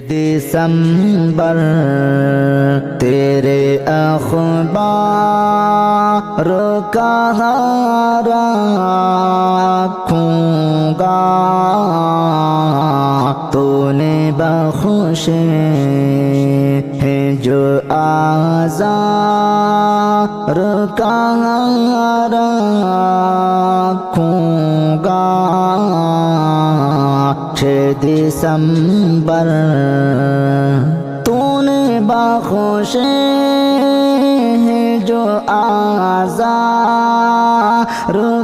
دسمبر تیرے اخبار کہاں رکھوں گا، تو نے بخشے ہیں جو آزار کہاں رکھوں گا۔ 6 دسمبر تو نے بخشے ہیں جو آزار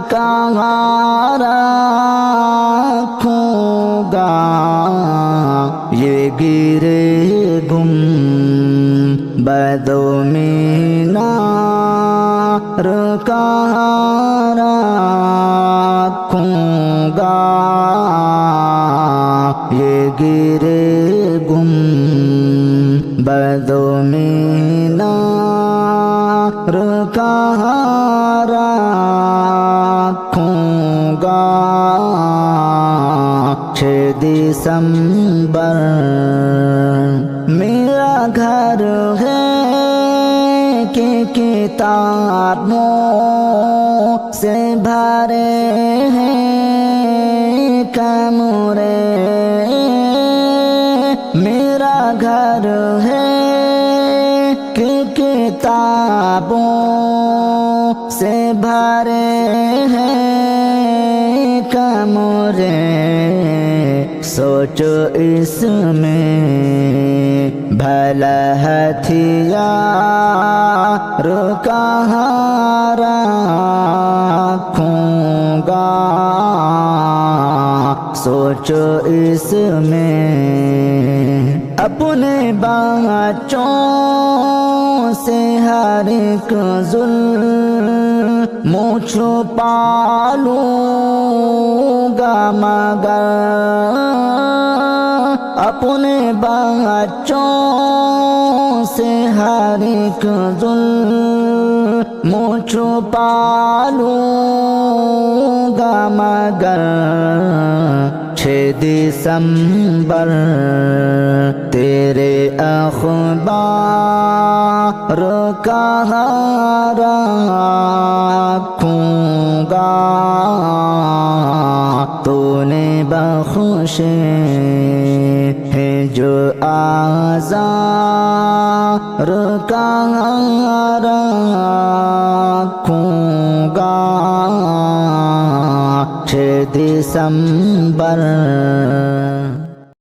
کہاں رکھوں گا۔ یہ گرے گنبد و مینار کہاں رکھوں گا، یہ گرے گنبد و مینار کہاں رکھوں گا۔ 6 دسمبر میرا گھر ہے کہ کتابوں سے بھرے ہیں کمرے، میرا گھر ہے کہ کتابوں سے بھرے ہیں کمرے۔ سوچو اس میں بھلا ہتھیار کہاں رکھوں گا، سوچو اس میں اپنے بچوں سے ہر ایک ظلم چھپا لوں گا، مگر اپنے بچوں سے ہر ایک ظلم چھپا لوں گا، مگر 6 دسمبر تیرے اخبار کہاں رکھوں گا، تو نے بخشے ہیں جو آزار کہاں رکھوں گا۔ 6 دسمبر